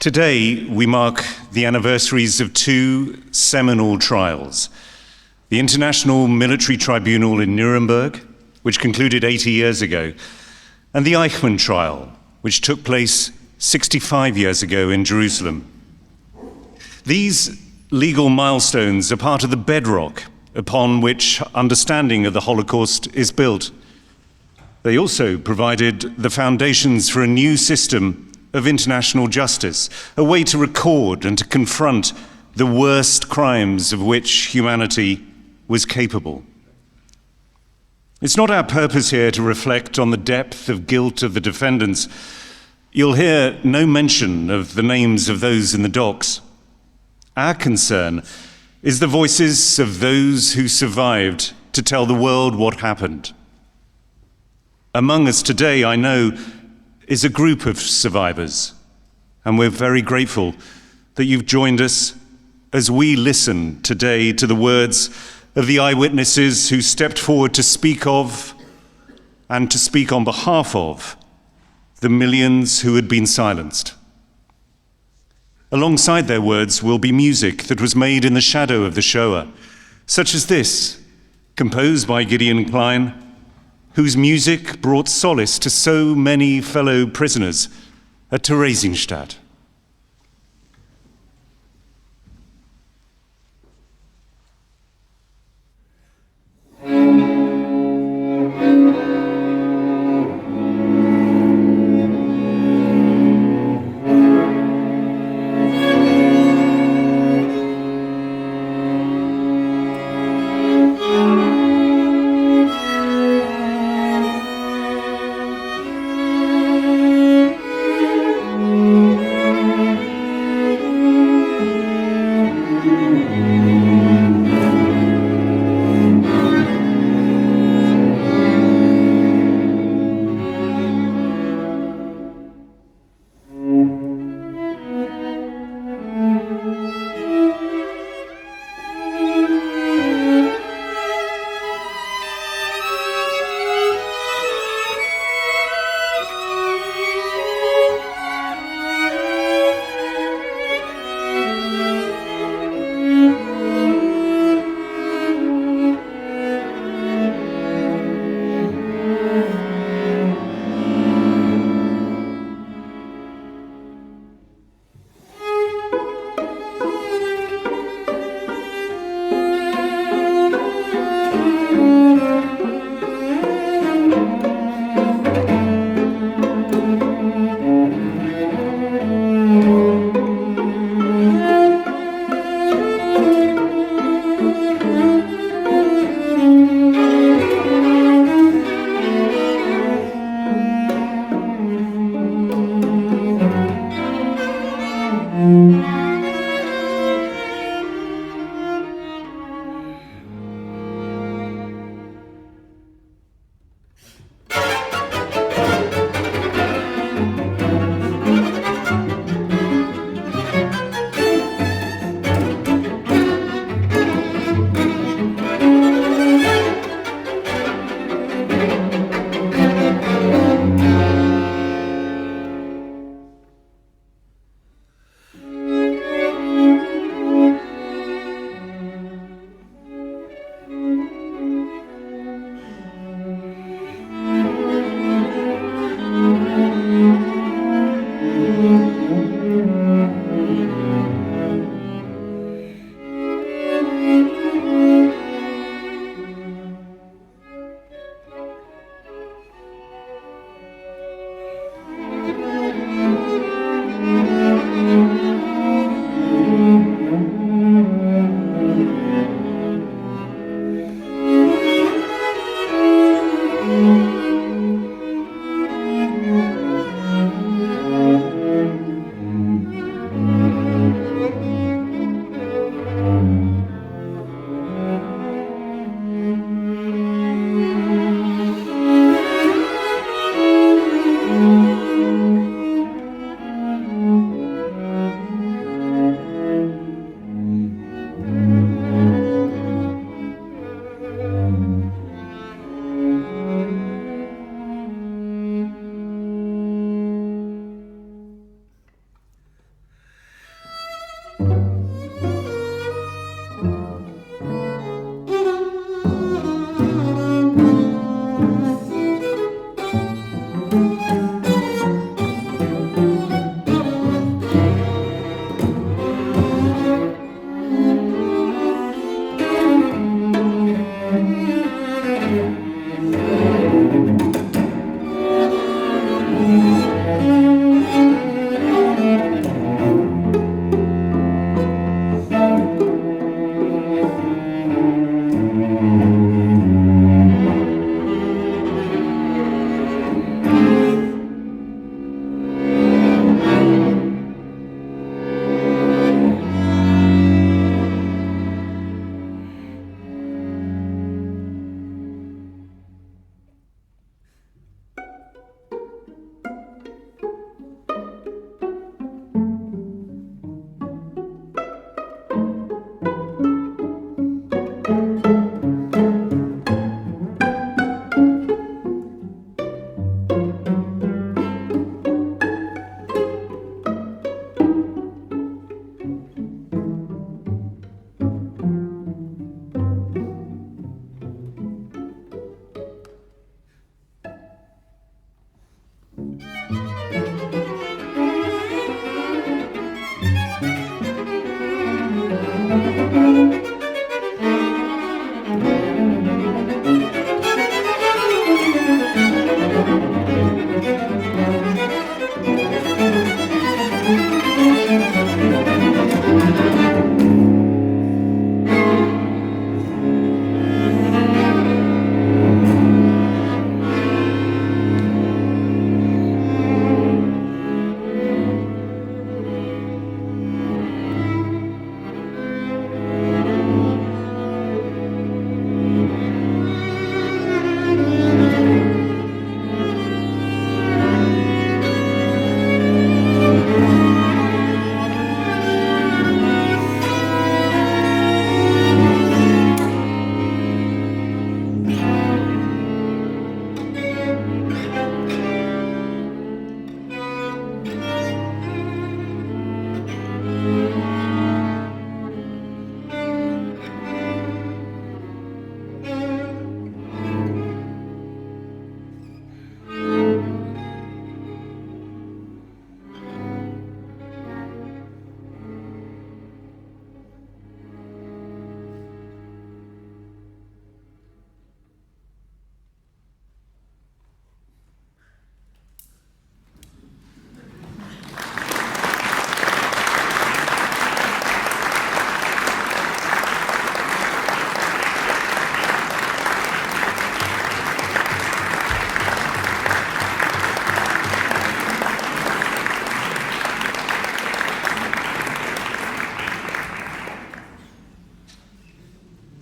Today, we mark the anniversaries of two seminal trials. The International Military Tribunal in Nuremberg, which concluded 80 years ago, and the Eichmann Trial, which took place 65 years ago in Jerusalem. These legal milestones are part of the bedrock upon which understanding of the Holocaust is built. They also provided the foundations for a new system of international justice, a way to record and to confront the worst crimes of which humanity was capable. It's not our purpose here to reflect on the depth of guilt of the defendants. You'll hear no mention of the names of those in the docks. Our concern is the voices of those who survived to tell the world what happened. Among us today, I know, is a group of survivors, and we're very grateful that you've joined us as we listen today to the words of the eyewitnesses who stepped forward to speak of and to speak on behalf of the millions who had been silenced. Alongside their words will be music that was made in the shadow of the Shoah, such as this, composed by Gideon Klein, whose music brought solace to so many fellow prisoners at Theresienstadt.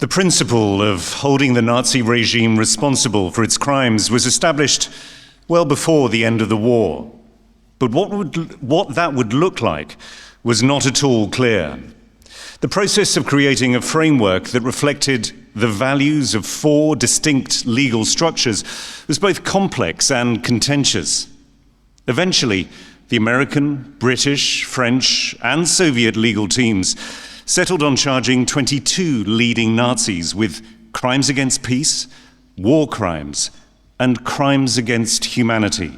The principle of holding the Nazi regime responsible for its crimes was established well before the end of the war. But what that would look like was not at all clear. The process of creating a framework that reflected the values of 4 distinct legal structures was both complex and contentious. Eventually, the American, British, French, and Soviet legal teams settled on charging 22 leading Nazis with crimes against peace, war crimes, and crimes against humanity.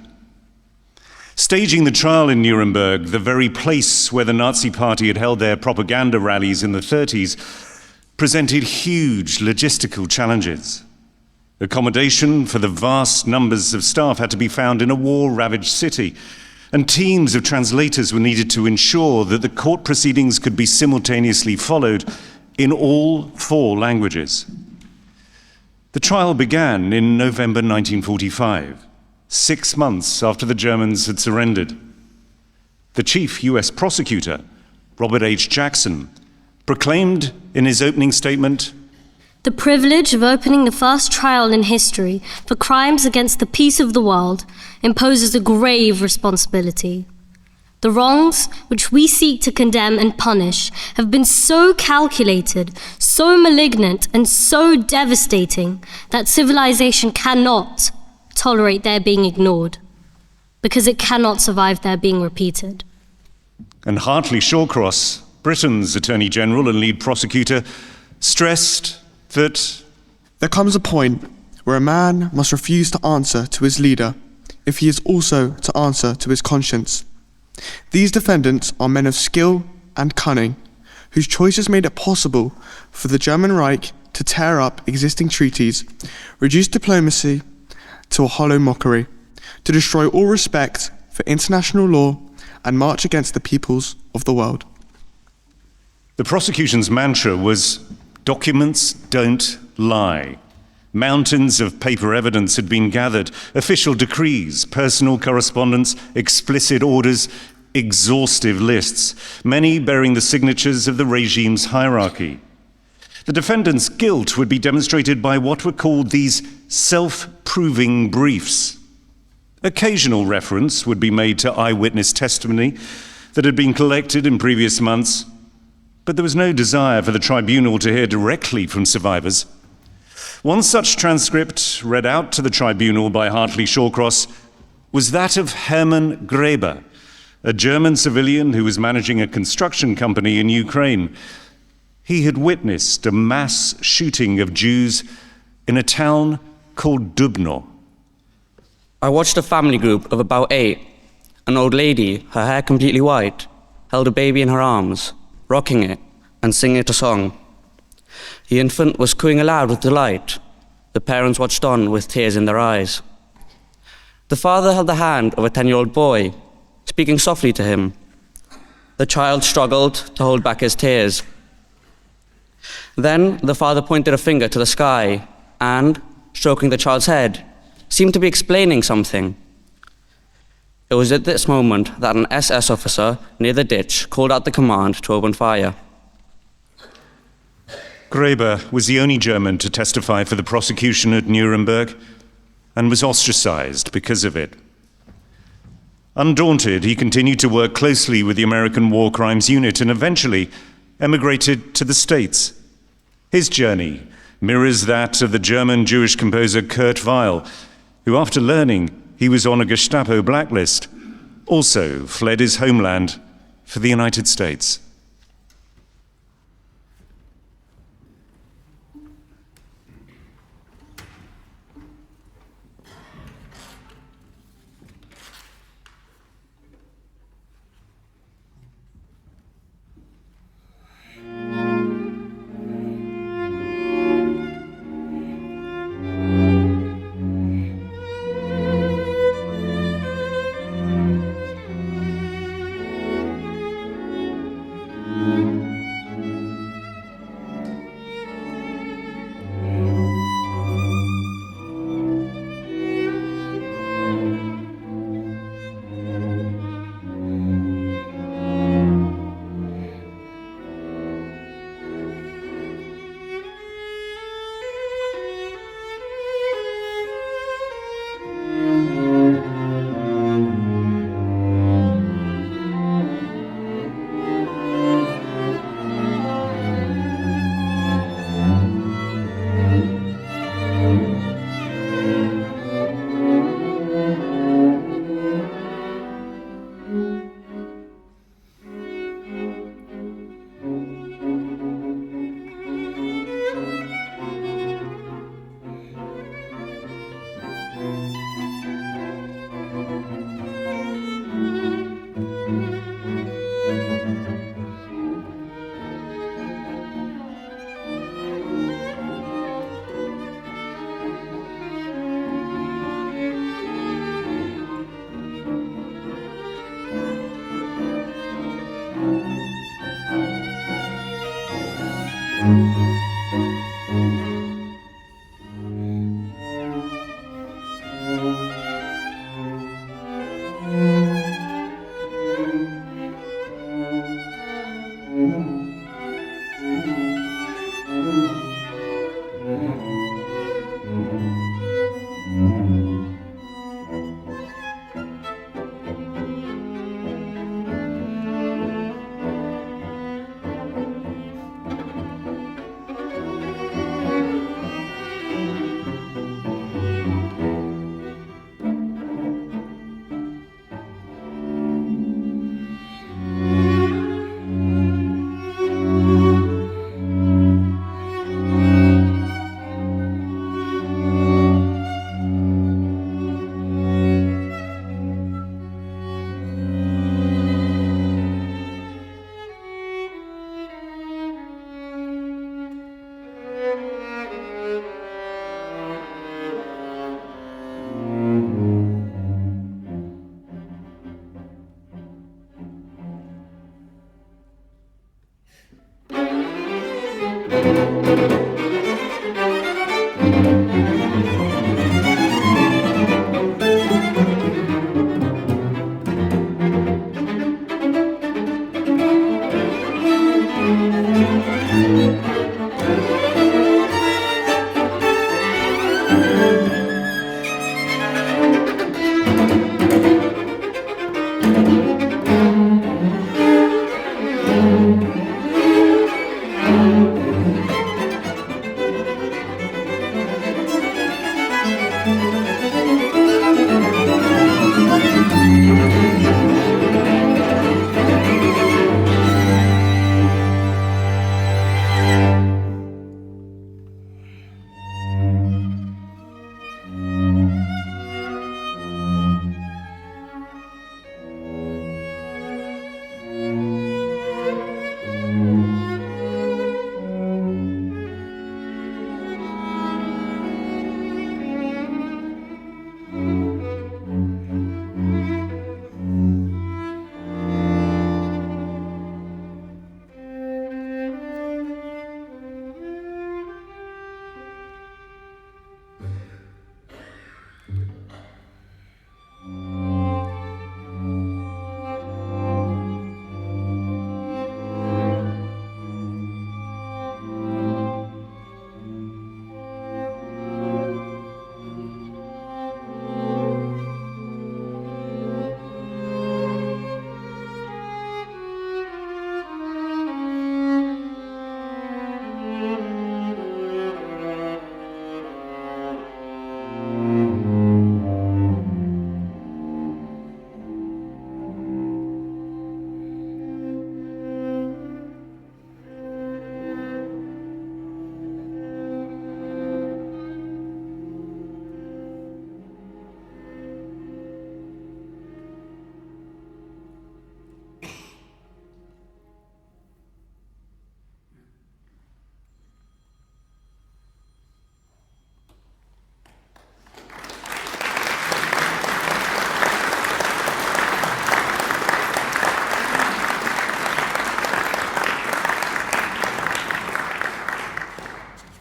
Staging the trial in Nuremberg, the very place where the Nazi Party had held their propaganda rallies in the 30s, presented huge logistical challenges. Accommodation for the vast numbers of staff had to be found in a war-ravaged city, and teams of translators were needed to ensure that the court proceedings could be simultaneously followed in all 4 languages. The trial began in November 1945. 6 months after the Germans had surrendered. The chief US prosecutor, Robert H. Jackson, proclaimed in his opening statement, "The privilege of opening the first trial in history for crimes against the peace of the world imposes a grave responsibility. The wrongs which we seek to condemn and punish have been so calculated, so malignant, and so devastating that civilization cannot tolerate their being ignored, because it cannot survive their being repeated." And Hartley Shawcross, Britain's Attorney General and lead prosecutor, stressed that there comes a point where a man must refuse to answer to his leader if he is also to answer to his conscience. These defendants are men of skill and cunning, whose choices made it possible for the German Reich to tear up existing treaties, reduce diplomacy to a hollow mockery, to destroy all respect for international law and march against the peoples of the world. the prosecution's mantra was, "Documents don't lie." Mountains of paper evidence had been gathered, official decrees, personal correspondence, explicit orders, exhaustive lists, many bearing the signatures of the regime's hierarchy. The defendant's guilt would be demonstrated by what were called these self-proving briefs. Occasional reference would be made to eyewitness testimony that had been collected in previous months, but there was no desire for the tribunal to hear directly from survivors. One such transcript, read out to the tribunal by Hartley Shawcross, was that of Hermann Graeber, a German civilian who was managing a construction company in Ukraine. He had witnessed a mass shooting of Jews in a town called Dubno. I watched a family group of about 8. An old lady, her hair completely white, held a baby in her arms, rocking it and singing it a song. The infant was cooing aloud with delight. The parents watched on with tears in their eyes. The father held the hand of a 10-year-old boy, speaking softly to him. The child struggled to hold back his tears. Then the father pointed a finger to the sky and, stroking the child's head, seemed to be explaining something. It was at this moment that an SS officer near the ditch called out the command to open fire. Graeber was the only German to testify for the prosecution at Nuremberg and was ostracized because of it. Undaunted, he continued to work closely with the American War Crimes Unit and eventually emigrated to the States. His journey mirrors that of the German Jewish composer Kurt Weill, who, after learning he was on a Gestapo blacklist, also fled his homeland for the United States.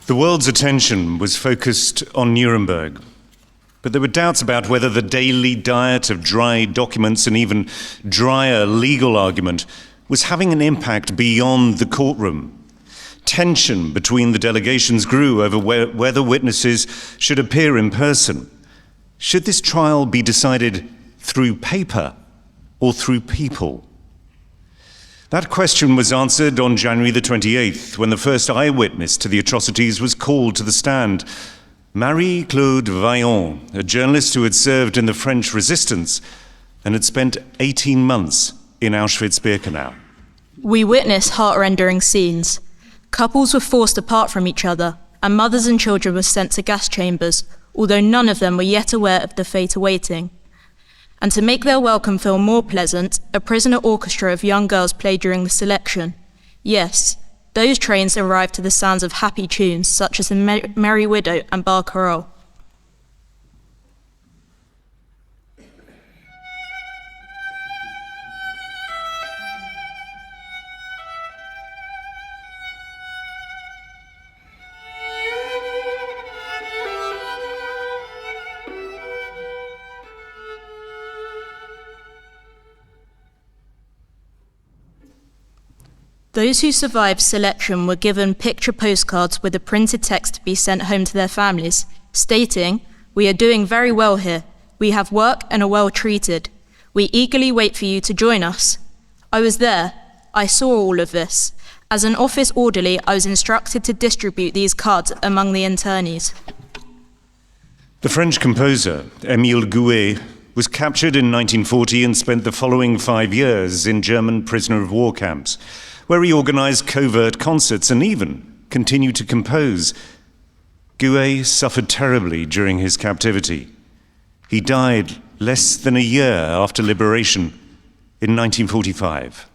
The world's attention was focused on Nuremberg, but there were doubts about whether the daily diet of dry documents and even drier legal argument was having an impact beyond the courtroom. Tension between the delegations grew over whether witnesses should appear in person. Should this trial be decided through paper or through people? That question was answered on January the 28th, when the first eyewitness to the atrocities was called to the stand. Marie-Claude Vaillant, a journalist who had served in the French resistance and had spent 18 months in Auschwitz-Birkenau. We witnessed heart-rending scenes. Couples were forced apart from each other, and mothers and children were sent to gas chambers, although none of them were yet aware of the fate awaiting. And to make their welcome feel more pleasant, a prisoner orchestra of young girls played during the selection. Yes, those trains arrived to the sounds of happy tunes such as the Merry Widow and Bar Carol. Those who survived selection were given picture postcards with a printed text to be sent home to their families, stating, "We are doing very well here. We have work and are well treated. We eagerly wait for you to join us." I was there. I saw all of this. As an office orderly, I was instructed to distribute these cards among the internees. The French composer, Émile Gouet, was captured in 1940 and spent the following 5 years in German prisoner of war camps, where he organized covert concerts and even continued to compose. Gouet suffered terribly during his captivity. He died less than a year after liberation in 1945.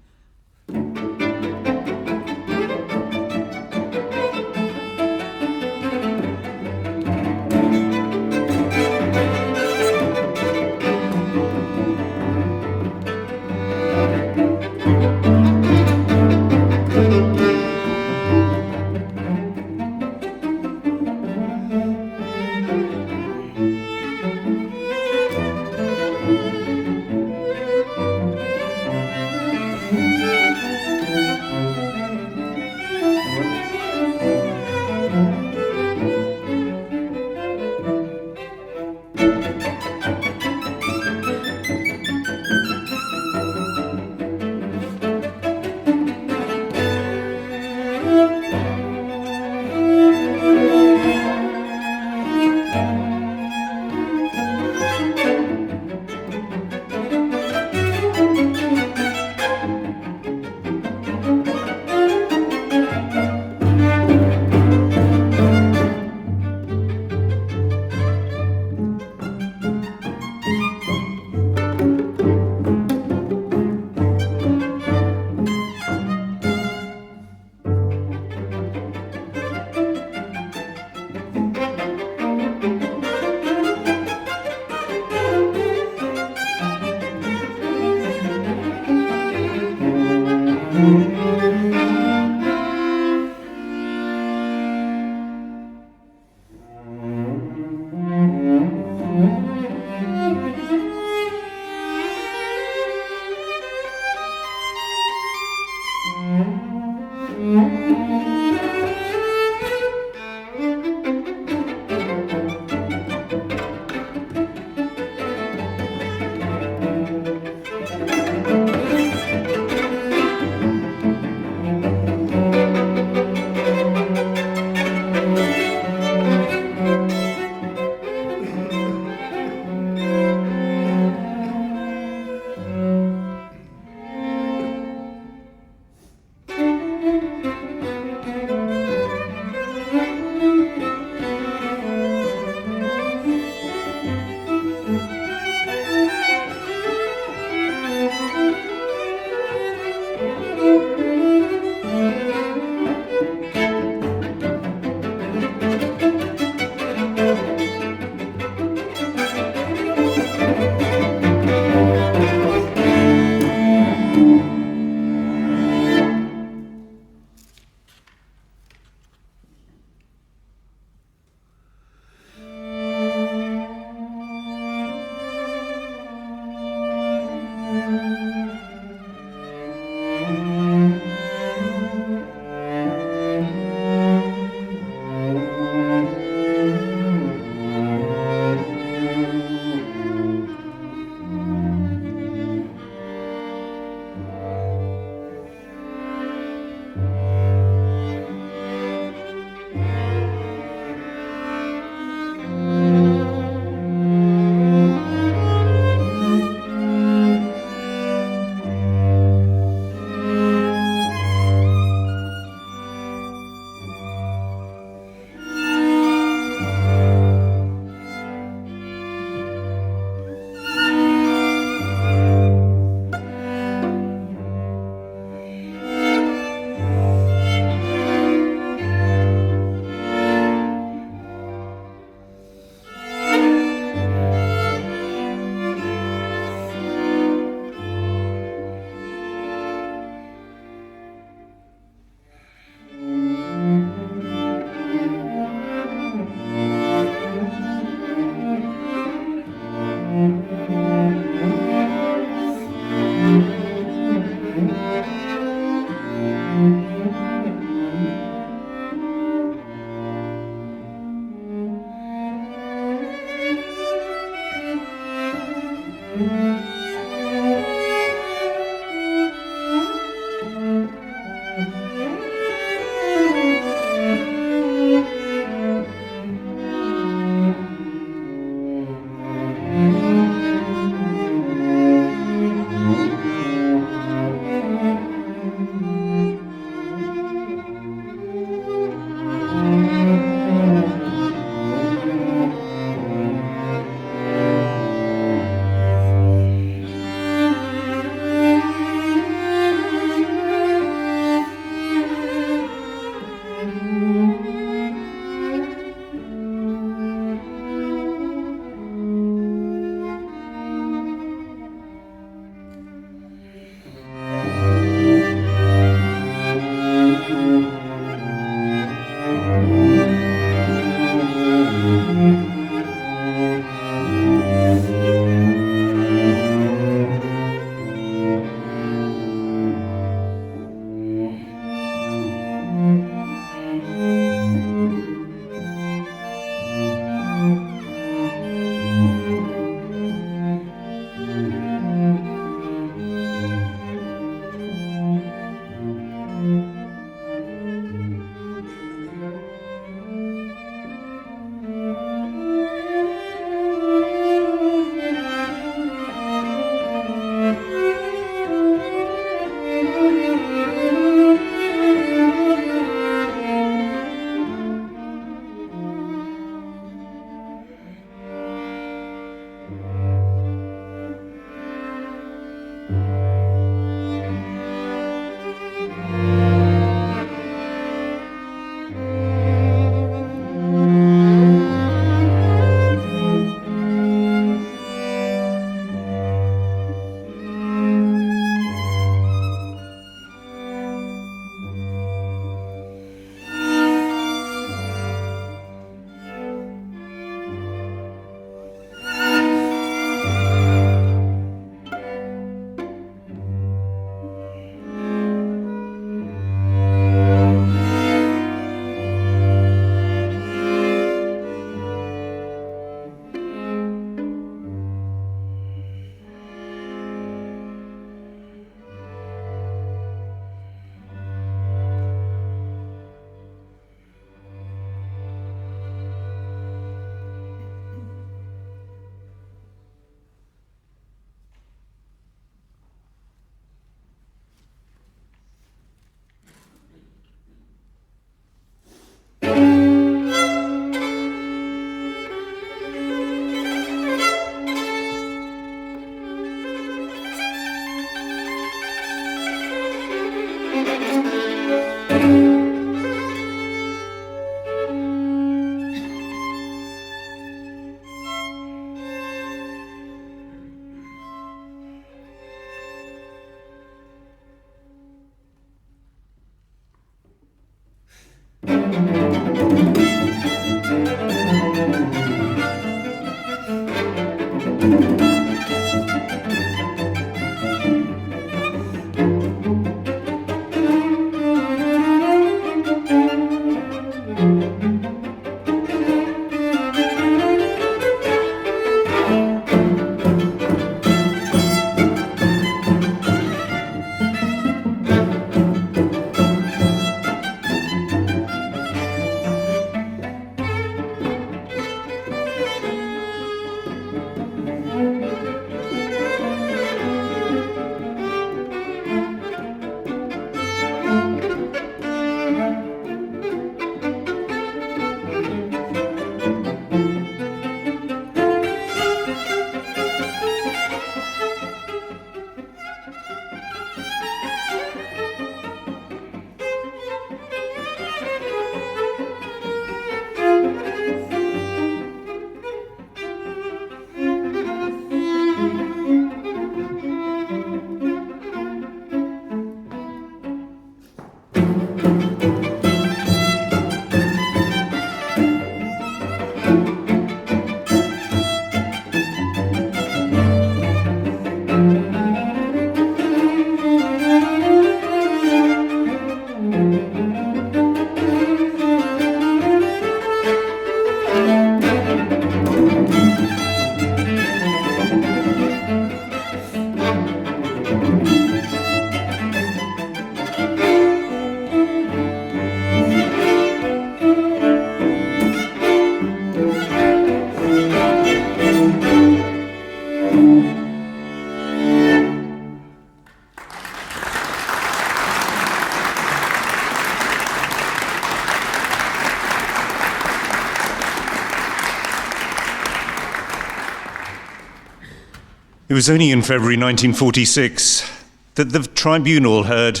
It was only in February 1946 that the tribunal heard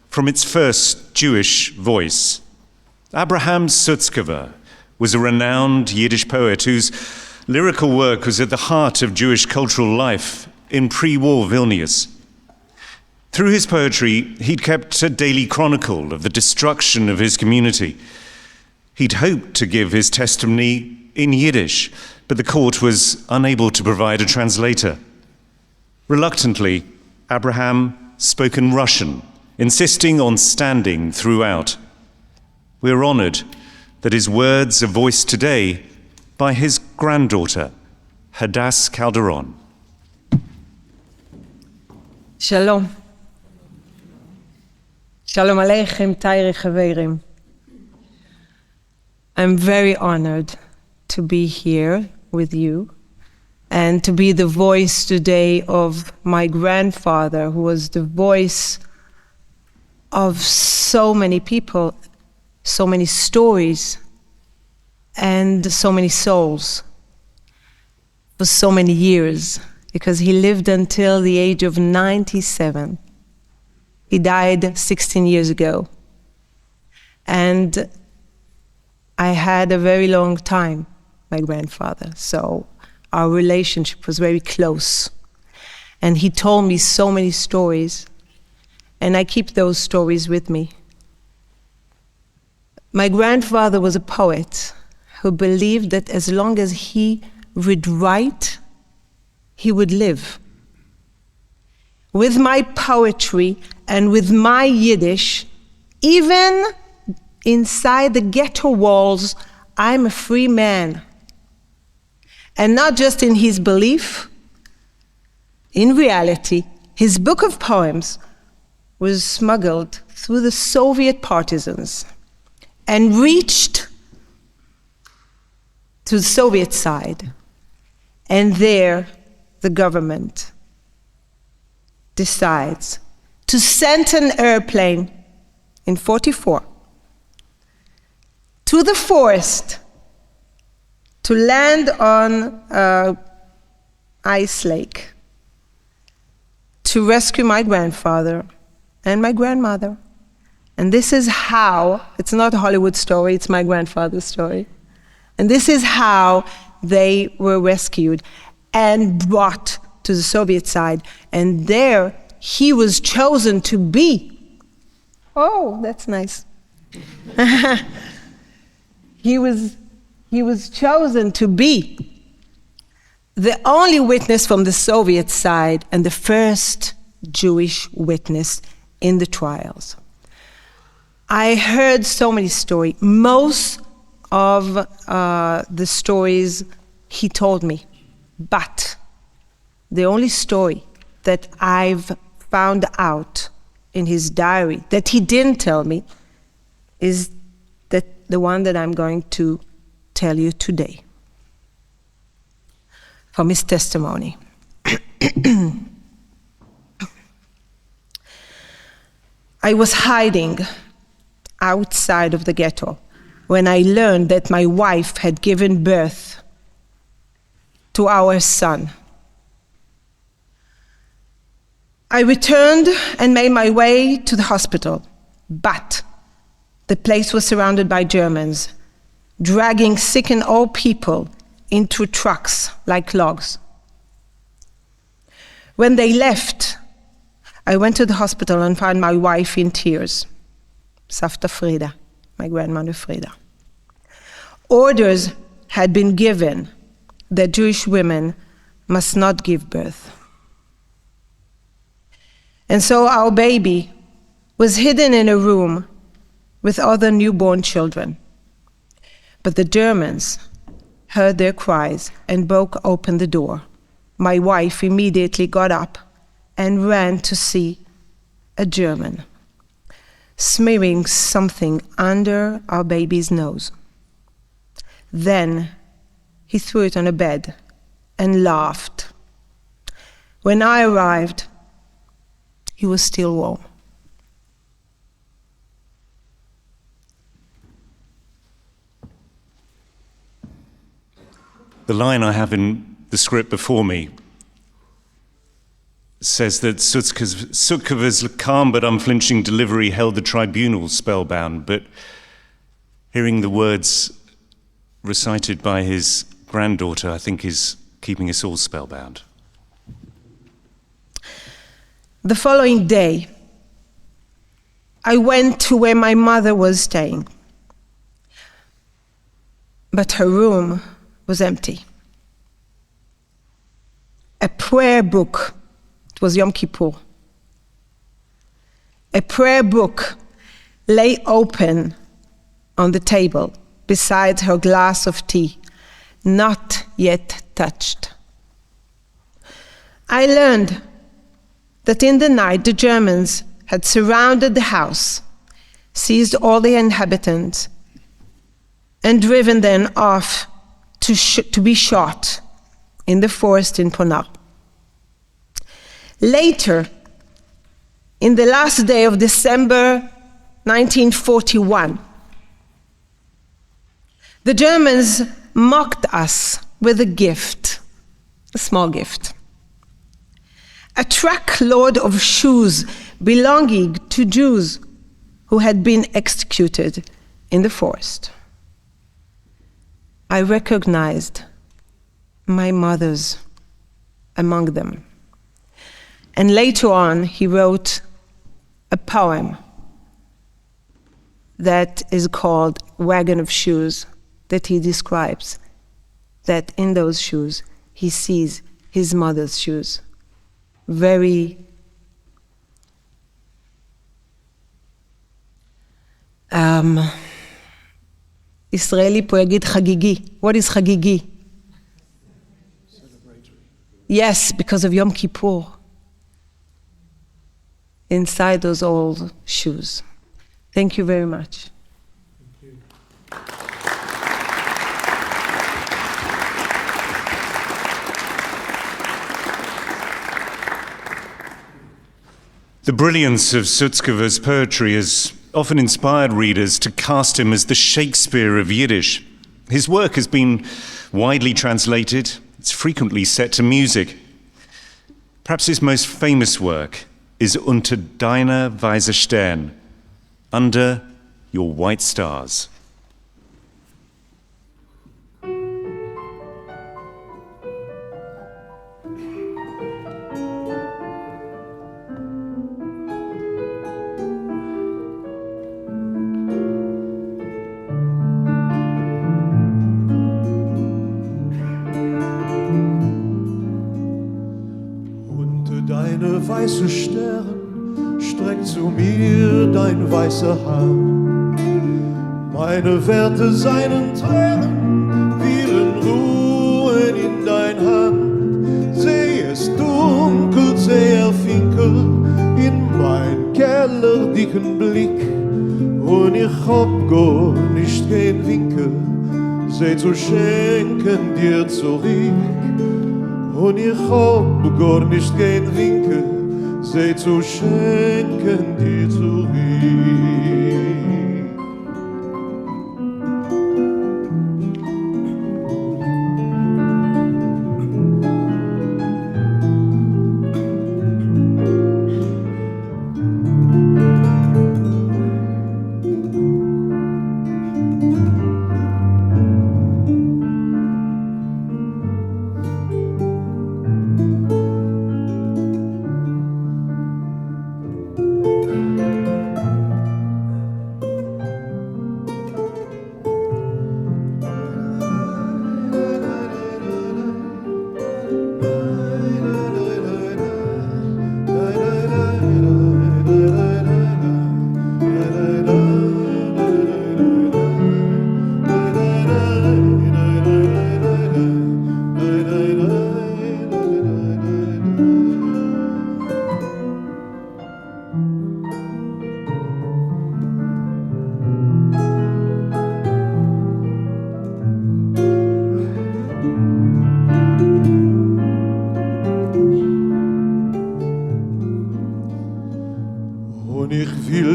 from its first Jewish voice. Abraham Sutzkever was a renowned Yiddish poet whose lyrical work was at the heart of Jewish cultural life in pre-war Vilnius. Through his poetry, he'd kept a daily chronicle of the destruction of his community. He'd hoped to give his testimony in Yiddish, but the court was unable to provide a translator. Reluctantly, Abraham spoke in Russian, insisting on standing throughout. We are honored that his words are voiced today by his granddaughter, Hadass Calderon. Shalom. Shalom Aleichem, Tairi Chaverim. I'm very honored to be here with you and to be the voice today of my grandfather, who was the voice of so many people, so many stories, and so many souls for so many years, because he lived until the age of 97. He died 16 years ago. And I had a very long time, my grandfather, so our relationship was very close. And he told me so many stories, and I keep those stories with me. My grandfather was a poet who believed that as long as he would write, he would live. With my poetry and with my Yiddish, even inside the ghetto walls, I'm a free man. And not just in his belief, in reality, his book of poems was smuggled through the Soviet partisans and reached to the Soviet side. And there, the government decides to send an airplane in 1944 to the forest to land on an ice lake to rescue my grandfather and my grandmother. And this is how, it's not a Hollywood story, it's my grandfather's story. And this is how they were rescued and brought to the Soviet side. And there he was chosen to be. Oh, that's nice. He was chosen to be the only witness from the Soviet side and the first Jewish witness in the trials. I heard so many stories. Most of the stories he told me, but the only story that I've found out in his diary that he didn't tell me is that the one that I'm going to tell you today from his testimony. I was hiding outside of the ghetto when I learned that my wife had given birth to our son. I returned and made my way to the hospital, but the place was surrounded by Germans, dragging sick and old people into trucks like logs. When they left, I went to the hospital and found my wife in tears, Savta Frida, my grandmother Frida. Orders had been given that Jewish women must not give birth. And so our baby was hidden in a room with other newborn children. But the Germans heard their cries and broke open the door. My wife immediately got up and ran to see a German smearing something under our baby's nose. Then he threw it on a bed and laughed. When I arrived, he was still warm. The line I have in the script before me says that Sutkova's calm but unflinching delivery held the tribunal spellbound, but hearing the words recited by his granddaughter, I think, is keeping us all spellbound. The following day, I went to where my mother was staying. but her room was empty. A prayer book, it was Yom Kippur. A prayer book lay open on the table beside her glass of tea, not yet touched. I learned that in the night the Germans had surrounded the house, seized all the inhabitants, and driven them off to be shot in the forest in Ponar. Later, in the last day of December 1941, the Germans mocked us with a gift, a small gift. A truckload of shoes belonging to Jews who had been executed in the forest. I recognized my mother's among them. And later on, he wrote a poem that is called Wagon of Shoes, that he describes that in those shoes he sees his mother's shoes. Very Israeli פה יגיד חגיגי. What is חגיגי? Yes, because of Yom Kippur. Inside those old shoes. Thank you very much. Thank you. The brilliance of Sutzkever's poetry has often inspired readers to cast him as the Shakespeare of Yiddish. His work has been widely translated. It's frequently set to music. Perhaps his most famous work is Unter deiner weiße Stern, Under Your White Stars. Deine weiße Stern, streck zu mir dein weißer Haar. Meine Werte seinen Tränen, vielen ruhen in dein Hand. Seh es dunkel, sehr finkel, in mein Keller dicken Blick. Und ich hab gar nicht kein Winkel, seh zu schenken dir zurück. Und ich hab gar nicht kein Winkel, sie zu schenken dir zurück.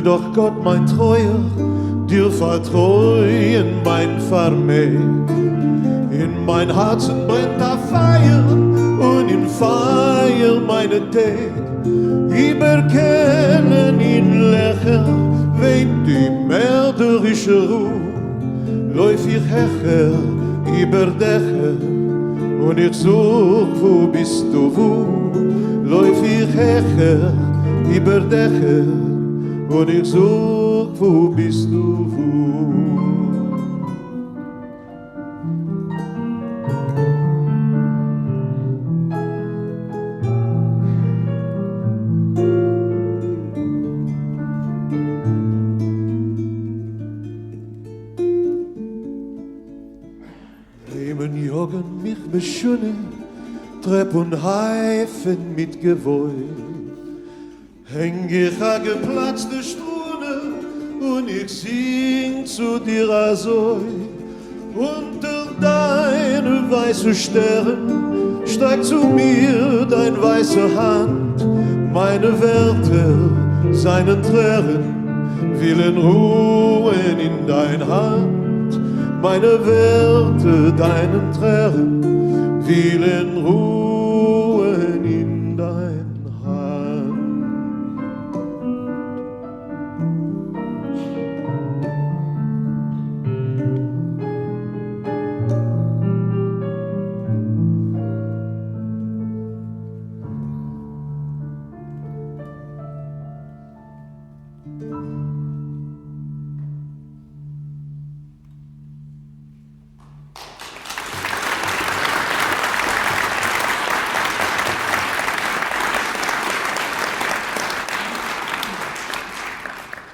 Doch Gott, mein Treuer, dir vertrauen mein Vermächt. In mein Herzen brennt a Feier und in Feier meine Tät. Überkennen in Lächer, wenn die mörderische Ruhe. Läuf ich hecher über Dächer und ich such, wo bist du, wo? Läuf ich hecher über Dächer und ich such, wo bist du, wo? Bäumen joggen mich beschunne, Trepp und Heifen mit Gewoi. Häng ich a geplatzte Strune und ich sing zu dir azoi. Unter deine weiße Stern steigt zu mir dein weiße Hand. Meine Werte, seinen Tränen, willen ruhen in dein Hand. Meine Werte, deinen Tränen, willen ruhen in dein Hand.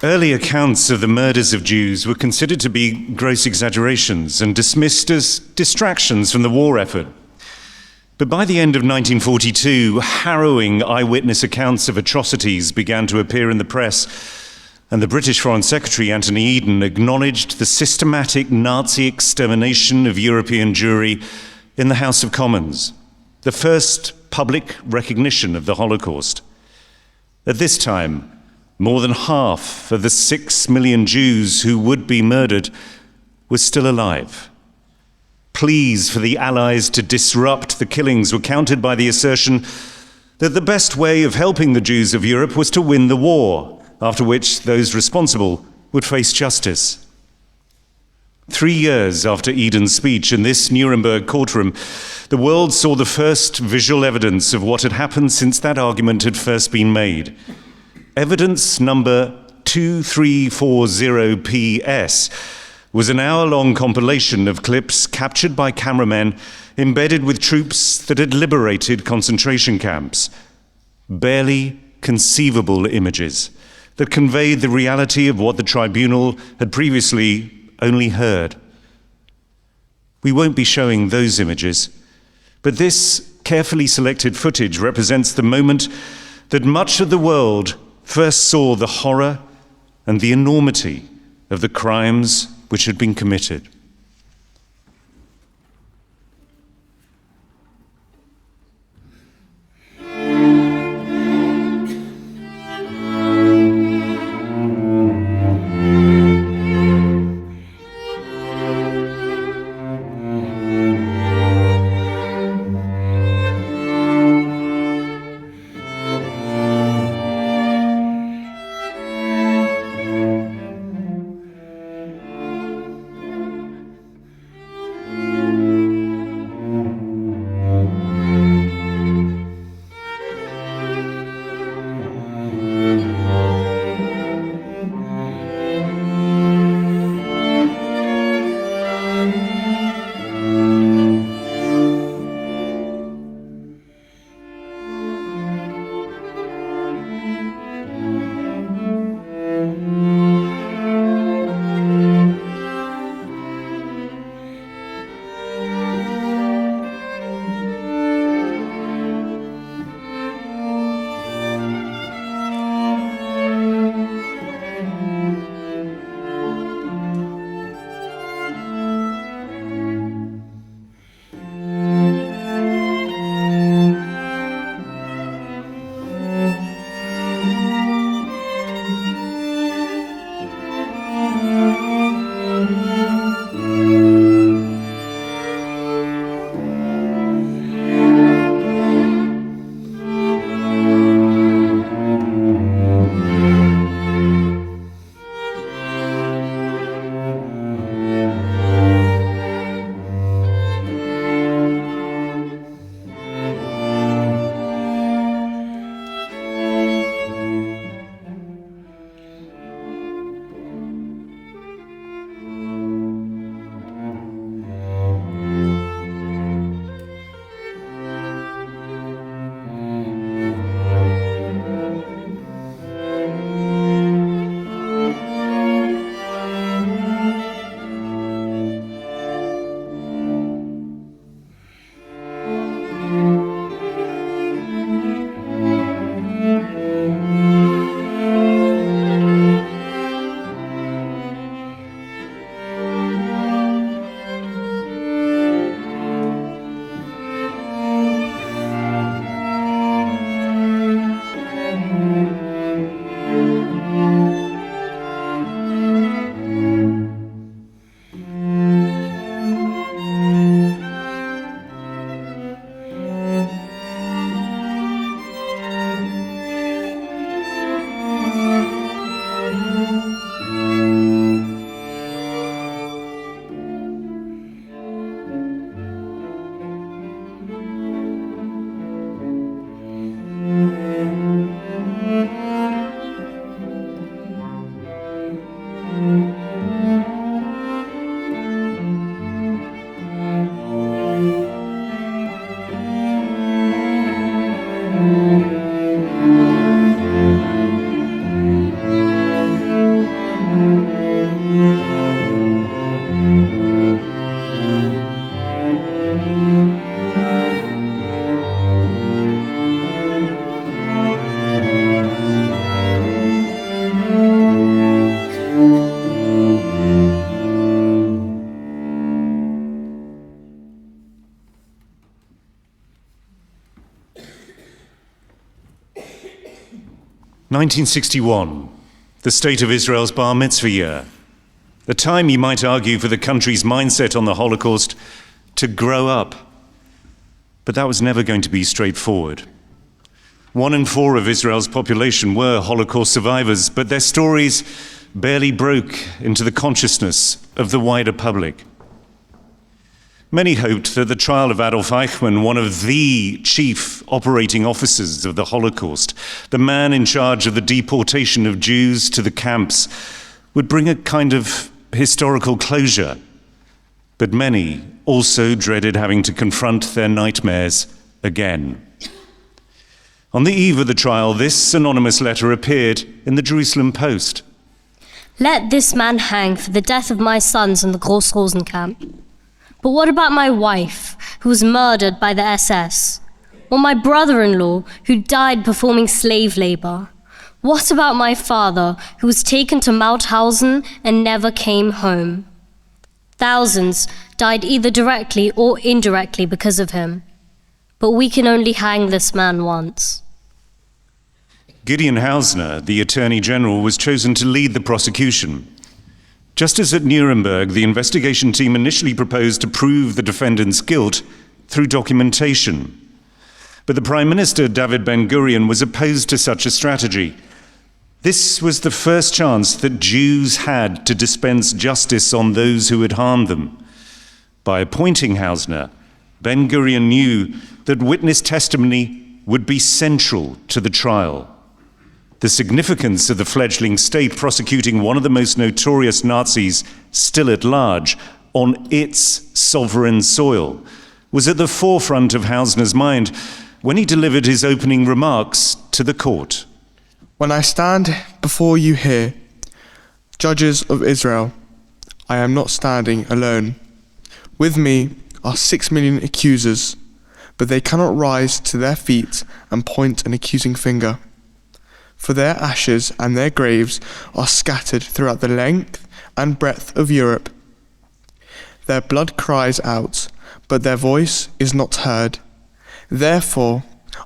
Early accounts of the murders of Jews were considered to be gross exaggerations and dismissed as distractions from the war effort. But by the end of 1942, harrowing eyewitness accounts of atrocities began to appear in the press, and the British Foreign Secretary Anthony Eden acknowledged the systematic Nazi extermination of European Jewry in the House of Commons, the first public recognition of the Holocaust. At this time, more than half of the 6 million Jews who would be murdered were still alive. Pleas for the Allies to disrupt the killings were countered by the assertion that the best way of helping the Jews of Europe was to win the war, after which those responsible would face justice. 3 years after Eden's speech in this Nuremberg courtroom, the world saw the first visual evidence of what had happened since that argument had first been made. Evidence number 2340PS was an hour-long compilation of clips captured by cameramen embedded with troops that had liberated concentration camps. Barely conceivable images that conveyed the reality of what the tribunal had previously only heard. We won't be showing those images, but this carefully selected footage represents the moment that much of the world first saw the horror and the enormity of the crimes which had been committed. 1961, the State of Israel's Bar Mitzvah year. A time, you might argue, for the country's mindset on the Holocaust to grow up. But that was never going to be straightforward. 1 in 4 of Israel's population were Holocaust survivors, but their stories barely broke into the consciousness of the wider public. Many hoped that the trial of Adolf Eichmann, one of the chief operating officers of the Holocaust, the man in charge of the deportation of Jews to the camps, would bring a kind of historical closure. But many also dreaded having to confront their nightmares again. On the eve of the trial, this anonymous letter appeared in the Jerusalem Post. Let this man hang for the death of my sons in the Gross-Rosen camp. But what about my wife, who was murdered by the SS? Or my brother-in-law, who died performing slave labor? What about my father, who was taken to Mauthausen and never came home? Thousands died either directly or indirectly because of him. But we can only hang this man once. Gideon Hausner, the Attorney General, was chosen to lead the prosecution. Just as at Nuremberg, the investigation team initially proposed to prove the defendant's guilt through documentation. But the Prime Minister, David Ben-Gurion, was opposed to such a strategy. This was the first chance that Jews had to dispense justice on those who had harmed them. By appointing Hausner, Ben-Gurion knew that witness testimony would be central to the trial. The significance of the fledgling state prosecuting one of the most notorious Nazis still at large on its sovereign soil was at the forefront of Hausner's mind when he delivered his opening remarks to the court. When I stand before you here, judges of Israel, I am not standing alone. With me are 6 million accusers, but they cannot rise to their feet and point an accusing finger. For their ashes and their graves are scattered throughout the length and breadth of Europe. Their blood cries out, but their voice is not heard. Therefore,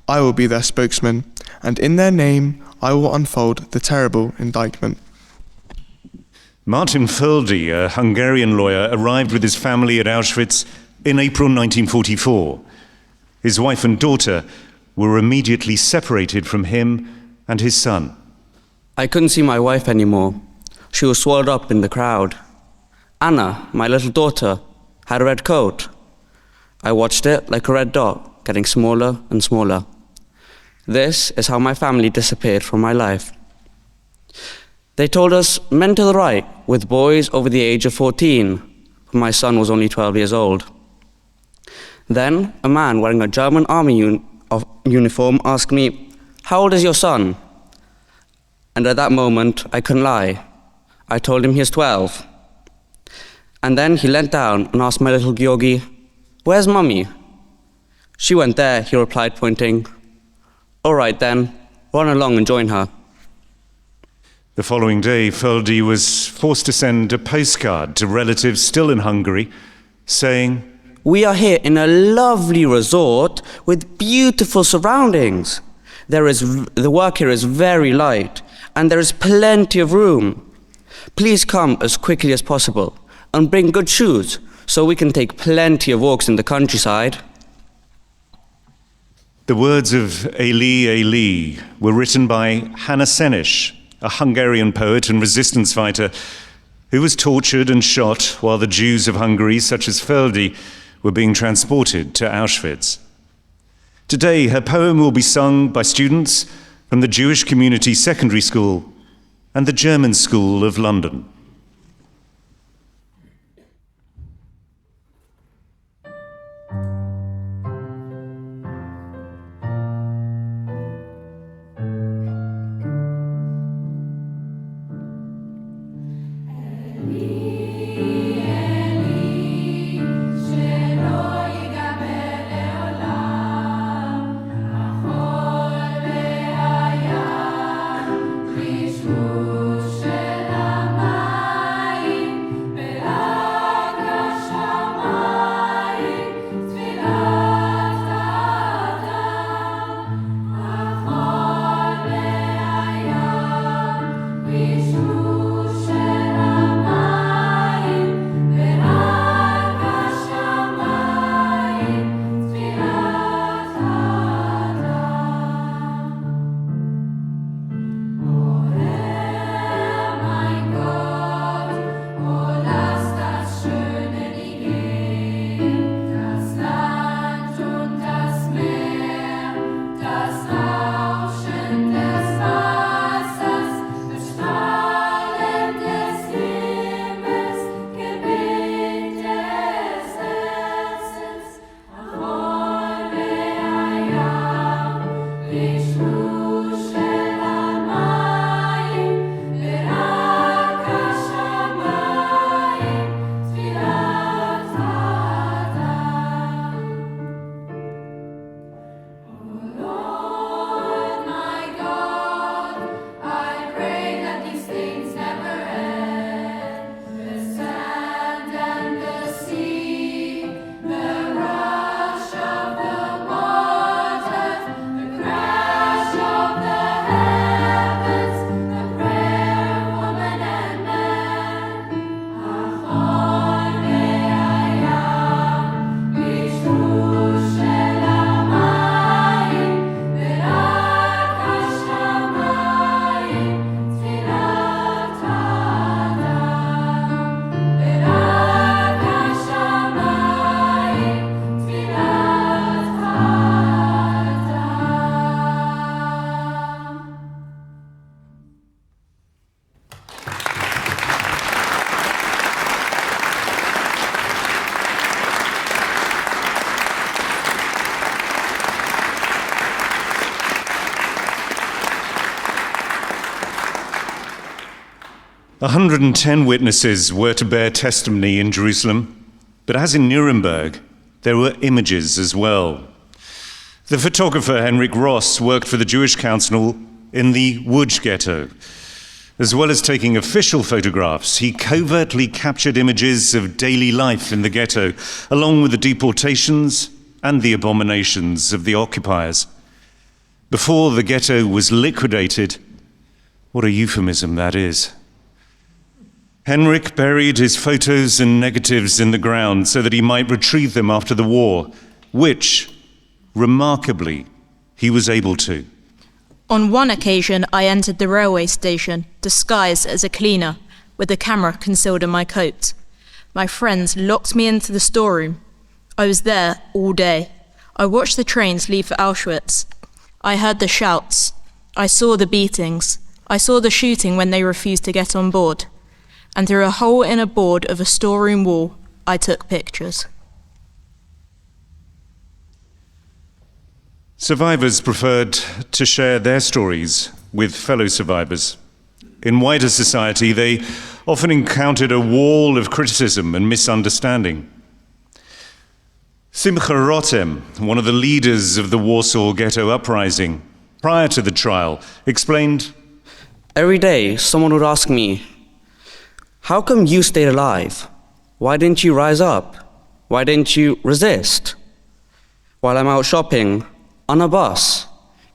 I will be their spokesman, and in their name I will unfold the terrible indictment. Martin Földi, a Hungarian lawyer, arrived with his family at Auschwitz in April 1944. His wife and daughter were immediately separated from him and his son. I couldn't see my wife anymore. She was swallowed up in the crowd. Anna, my little daughter, had a red coat. I watched it like a red dot, getting smaller and smaller. This is how my family disappeared from my life. They told us men to the right, with boys over the age of 14, but my son was only 12 years old. Then a man wearing a German army uniform asked me, "How old is your son?" And at that moment, I couldn't lie. I told him he was 12. And then he leant down and asked my little Georgi, "Where's Mummy?" "She went there," he replied, pointing. "All right then, run along and join her." The following day, Földi was forced to send a postcard to relatives still in Hungary, saying, "We are here in a lovely resort with beautiful surroundings. The work here is very light, and there is plenty of room. Please come as quickly as possible, and bring good shoes, so we can take plenty of walks in the countryside." The words of Eli, Eli were written by Hanna Senes, a Hungarian poet and resistance fighter who was tortured and shot while the Jews of Hungary, such as Földi, were being transported to Auschwitz. Today, her poem will be sung by students from the Jewish Community Secondary School and the German School of London. Shema 110 witnesses were to bear testimony in Jerusalem, but as in Nuremberg, there were images as well. The photographer Henrik Ross worked for the Jewish Council in the Łódź ghetto. As well as taking official photographs, he covertly captured images of daily life in the ghetto, along with the deportations and the abominations of the occupiers. Before the ghetto was liquidated, what a euphemism that is. Henrik buried his photos and negatives in the ground so that he might retrieve them after the war, which, remarkably, he was able to. On one occasion, I entered the railway station, disguised as a cleaner, with a camera concealed in my coat. My friends locked me into the storeroom. I was there all day. I watched the trains leave for Auschwitz. I heard the shouts. I saw the beatings. I saw the shooting when they refused to get on board. And through a hole in a board of a storeroom wall, I took pictures. Survivors preferred to share their stories with fellow survivors. In wider society, they often encountered a wall of criticism and misunderstanding. Simcha Rotem, one of the leaders of the Warsaw Ghetto Uprising, prior to the trial, explained, Every day, someone would ask me, how come you stayed alive? Why didn't you rise up? Why didn't you resist? While I'm out shopping, on a bus,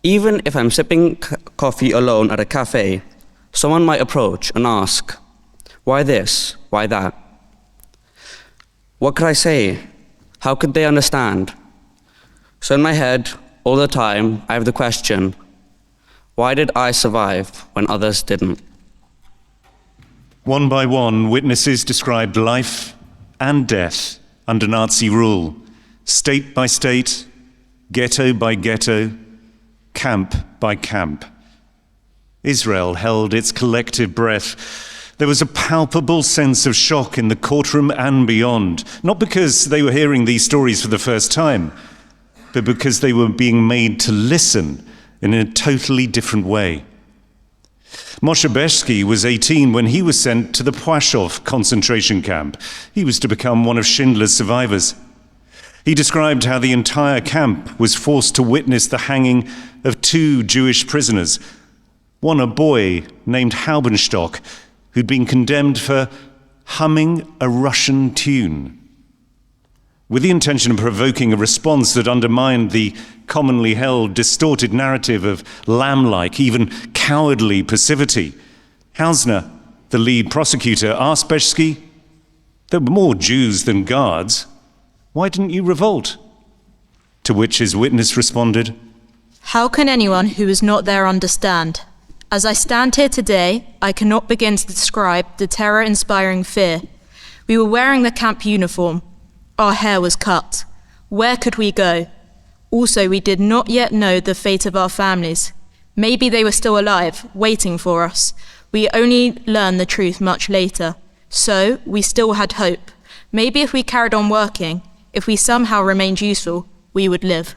even if I'm sipping coffee alone at a cafe, someone might approach and ask, why this? Why that? What could I say? How could they understand? So in my head, all the time, I have the question, why did I survive when others didn't? One by one, witnesses described life and death under Nazi rule, state by state, ghetto by ghetto, camp by camp. Israel held its collective breath. There was a palpable sense of shock in the courtroom and beyond, not because they were hearing these stories for the first time, but because they were being made to listen in a totally different way. Moshe Beshki was 18 when he was sent to the Płaszów concentration camp. He was to become one of Schindler's survivors. He described how the entire camp was forced to witness the hanging of 2 Jewish prisoners, one a boy named Haubenstock, who'd been condemned for humming a Russian tune, with the intention of provoking a response that undermined the commonly held distorted narrative of lamb-like, even cowardly passivity. Hausner, the lead prosecutor, asked Beshki, there were more Jews than guards. Why didn't you revolt? To which his witness responded, How can anyone who was not there understand? As I stand here today, I cannot begin to describe the terror-inspiring fear. We were wearing the camp uniform. Our hair was cut. Where could we go? Also, we did not yet know the fate of our families. Maybe they were still alive, waiting for us. We only learned the truth much later. So, we still had hope. Maybe if we carried on working, if we somehow remained useful, we would live.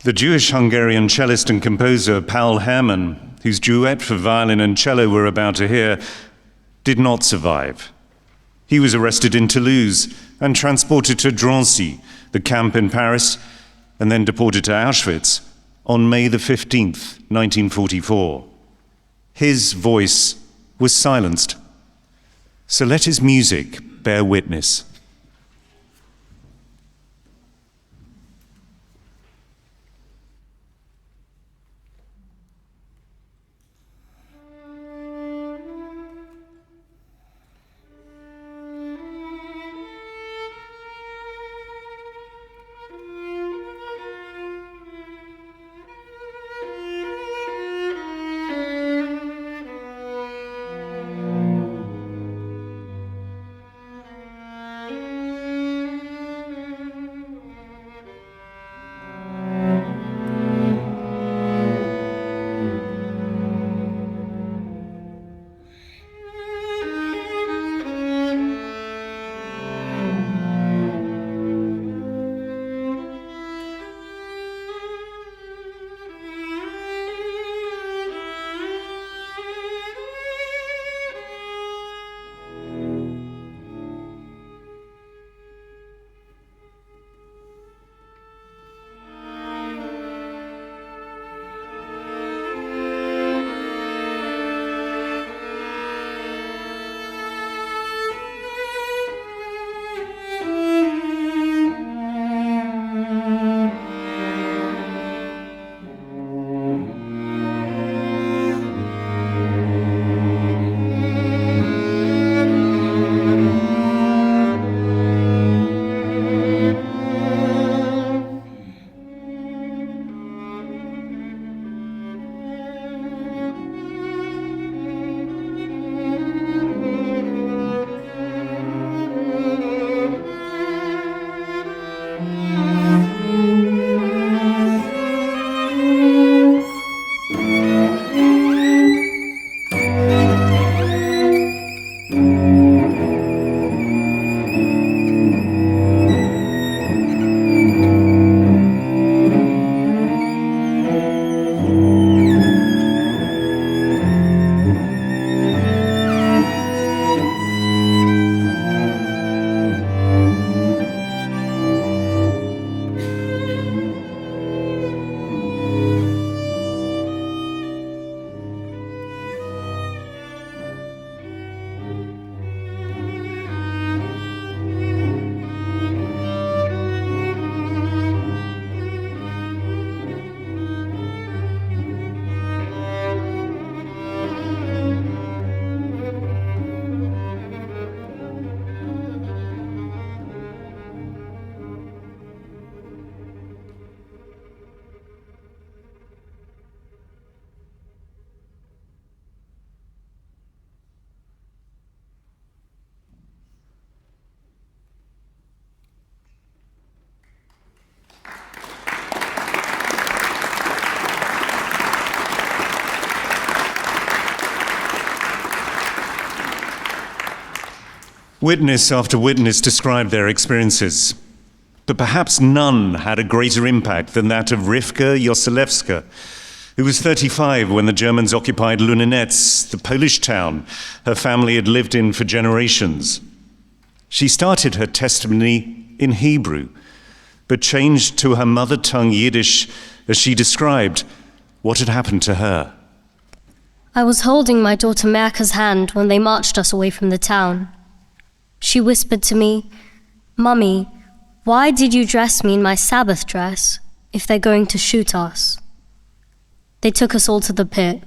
The Jewish-Hungarian cellist and composer Paul Hermann, whose duet for violin and cello we're about to hear, did not survive. He was arrested in Toulouse and transported to Drancy, the camp in Paris, and then deported to Auschwitz on May the 15th, 1944. His voice was silenced. So let his music bear witness. Witness after witness described their experiences, but perhaps none had a greater impact than that of Rivka Joselewska, who was 35 when the Germans occupied Lunenec, the Polish town her family had lived in for generations. She started her testimony in Hebrew, but changed to her mother tongue Yiddish as she described what had happened to her. I was holding my daughter Merka's hand when they marched us away from the town. She whispered to me, "Mummy, why did you dress me in my Sabbath dress if they're going to shoot us?" They took us all to the pit.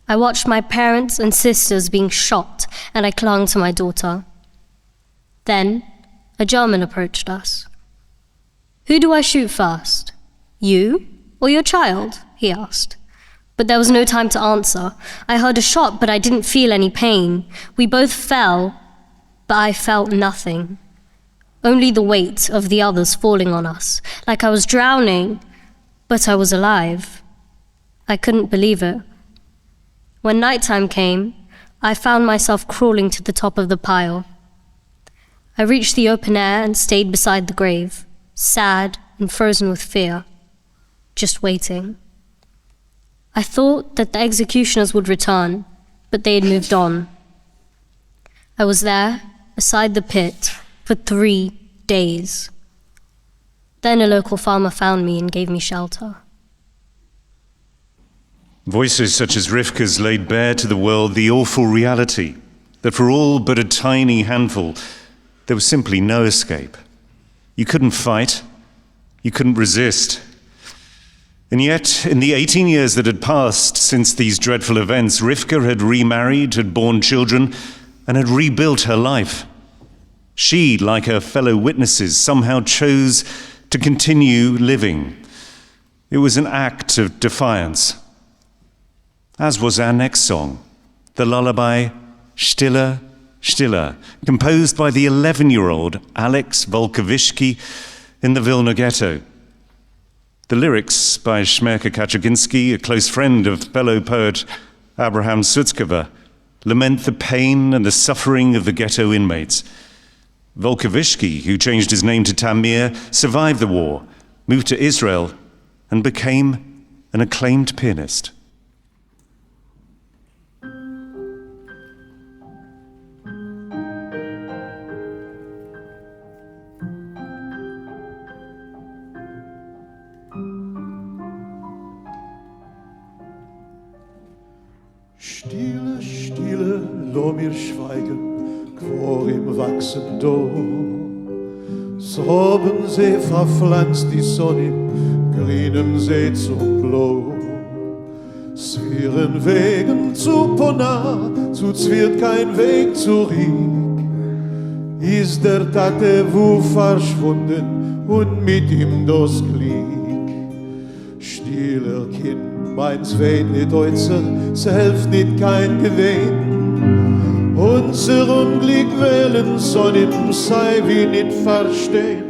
I watched my parents and sisters being shot, and I clung to my daughter. Then, a German approached us. "Who do I shoot first? You or your child?" he asked. But there was no time to answer. I heard a shot, but I didn't feel any pain. We both fell, but I felt nothing. Only the weight of the others falling on us, like I was drowning, but I was alive. I couldn't believe it. When nighttime came, I found myself crawling to the top of the pile. I reached the open air and stayed beside the grave, sad and frozen with fear, just waiting. I thought that the executioners would return, but they had moved on. I was there, beside the pit, for 3 days. Then a local farmer found me and gave me shelter. Voices such as Rivka's laid bare to the world the awful reality that for all but a tiny handful, there was simply no escape. You couldn't fight, you couldn't resist. And yet, in the 18 years that had passed since these dreadful events, Rivka had remarried, had borne children, and had rebuilt her life. She, like her fellow witnesses, somehow chose to continue living. It was an act of defiance. As was our next song, the lullaby Stille, Stille, composed by the 11-year-old Alex Volkovishki in the Vilna ghetto. The lyrics by Shmerka Kaczynski, a close friend of fellow poet Abraham Sutzkever, lament the pain and the suffering of the ghetto inmates. Volkovishki, who changed his name to Tamir, survived the war, moved to Israel, and became an acclaimed pianist. Stille, Stille, lo mir schweigen, quor im Wachsen do. So haben sie verpflanzt die Sonne im grünen See zum Blau. Zwieren Wegen zu Pona, zu Zwirt kein Weg zurück. Ist der Tate wo verschwunden und mit ihm das Glück. Stiller Kind, meins weht nicht Deutzer, selbst nicht kein Gewinn. Unser Unglück wählen soll im sei wie nicht verstehen.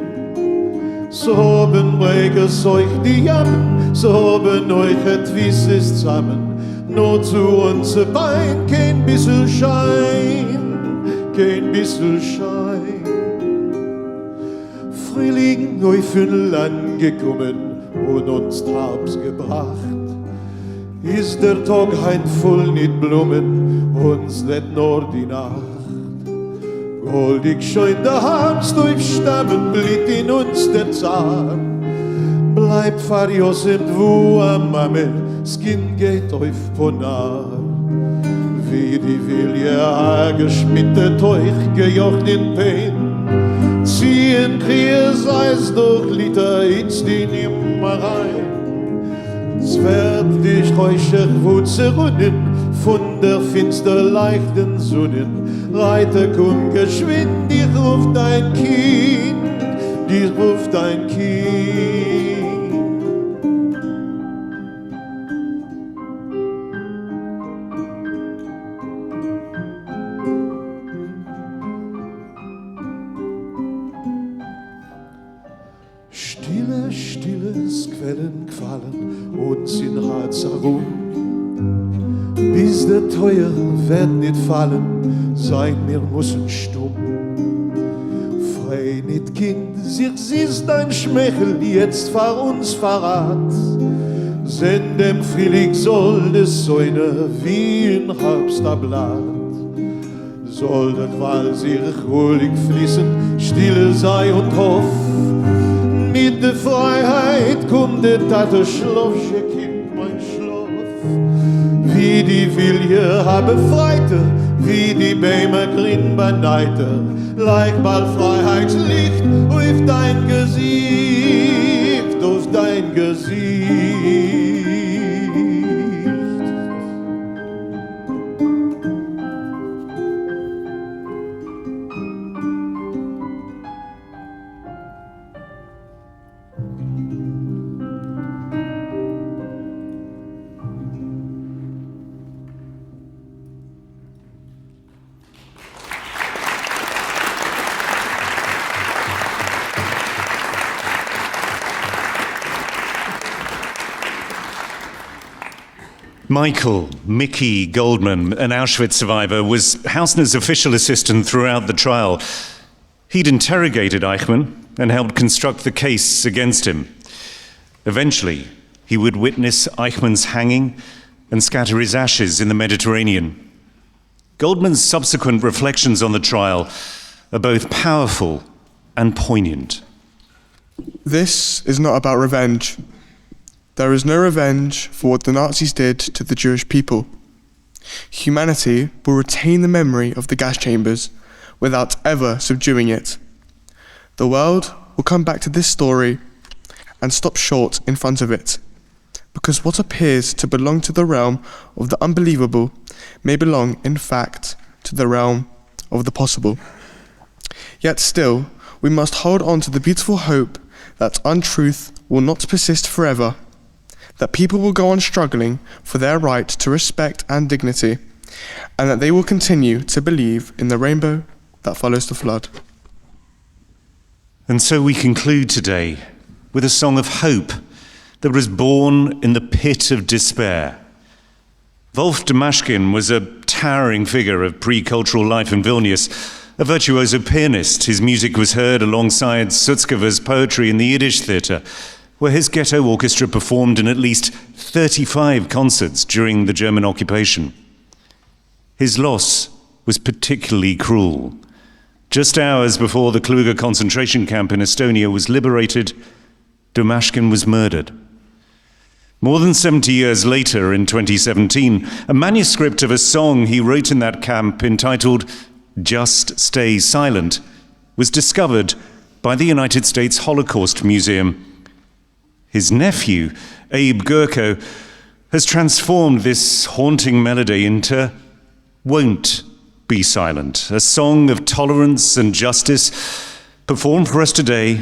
So haben Breger euch die Jammen, so haben euch et Wisses zusammen. Nur zu unser Bein kein bissel Schein, kein bissel Schein. Frühling neu für'n Land gekommen und uns Taubs gebracht. Ist der Tag heint voll mit Blumen, uns nicht nur die Nacht. Goldig scheint der Harz durch Stammen, blit in uns der Zahn. Bleibt verjosset wo am Mammel, das Kind geht auf Ponar. Wie die Wilje geschmittet euch gejocht in Pein. Ziehen Kriers Eis durch Liter, ins die nimmer rein. Zwerd dich räucher wo zerrunnen, von der finster leichten Sonnen. Reiter, komm geschwind, dich ruft dein Kind, dich ruft dein Kind. Stille, stilles Quellen quallen uns in Herz herum. Bis der Teuer wird nicht fallen, sein wir müssen stumm. Frei nicht Kind, sich siehst dein Schmechel jetzt vor uns verrat. Sind dem Frühling soll des Säune wie ein Herbstablatt. Soll der Qual sich ruhig fließen, stille sei und hoff. Mit der Freiheit kommt der Tate Schlafsche Kind, mein Schlaf. Wie die Wilje habe Freite, wie die Bäume grün beneite, like bald Freiheitslicht auf dein Gesicht, auf dein Gesicht. Michael Mickey Goldman, an Auschwitz survivor, was Hausner's official assistant throughout the trial. He'd interrogated Eichmann and helped construct the case against him. Eventually, he would witness Eichmann's hanging and scatter his ashes in the Mediterranean. Goldman's subsequent reflections on the trial are both powerful and poignant. This is not about revenge. There is no revenge for what the Nazis did to the Jewish people. Humanity will retain the memory of the gas chambers without ever subduing it. The world will come back to this story and stop short in front of it, because what appears to belong to the realm of the unbelievable may belong, in fact, to the realm of the possible. Yet still, we must hold on to the beautiful hope that untruth will not persist forever, that people will go on struggling for their right to respect and dignity, and that they will continue to believe in the rainbow that follows the flood. And so we conclude today with a song of hope that was born in the pit of despair. Wolf Damashkin was a towering figure of pre-cultural life in Vilnius, a virtuoso pianist. His music was heard alongside Sutskever's poetry in the Yiddish theatre, where his ghetto orchestra performed in at least 35 concerts during the German occupation. His loss was particularly cruel. Just hours before the Kluge concentration camp in Estonia was liberated, Damashkin was murdered. More than 70 years later, in 2017, a manuscript of a song he wrote in that camp entitled "Just Stay Silent" was discovered by the United States Holocaust Museum. His nephew, Abe Gurko, has transformed this haunting melody into "Won't Be Silent," a song of tolerance and justice performed for us today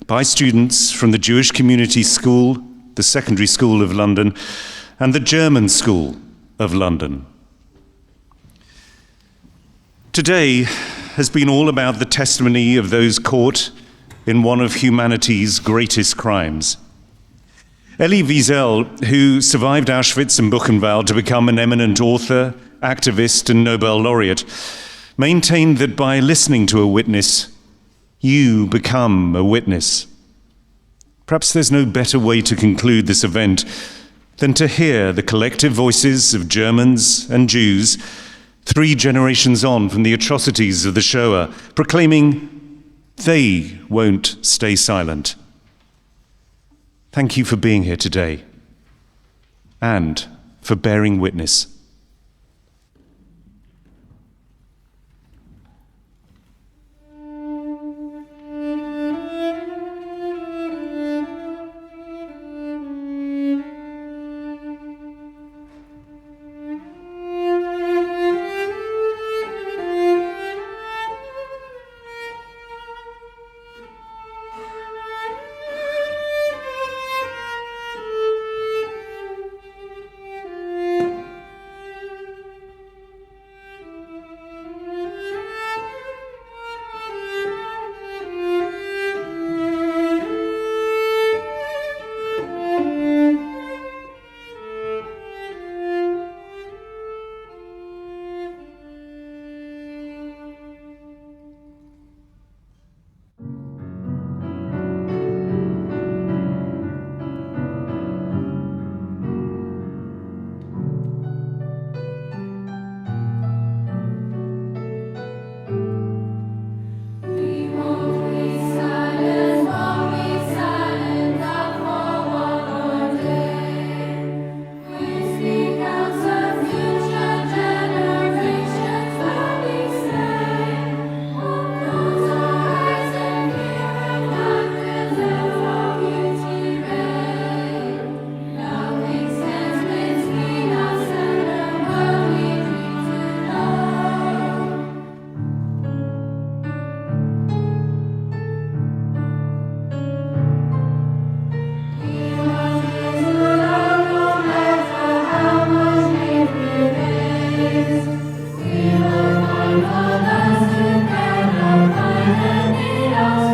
by students from the Jewish Community School, the Secondary School of London, and the German School of London. Today has been all about the testimony of those caught in one of humanity's greatest crimes. Elie Wiesel, who survived Auschwitz and Buchenwald to become an eminent author, activist, and Nobel laureate, maintained that by listening to a witness, you become a witness. Perhaps there's no better way to conclude this event than to hear the collective voices of Germans and Jews 3 generations on from the atrocities of the Shoah, proclaiming they won't stay silent. Thank you for being here today and for bearing witness. das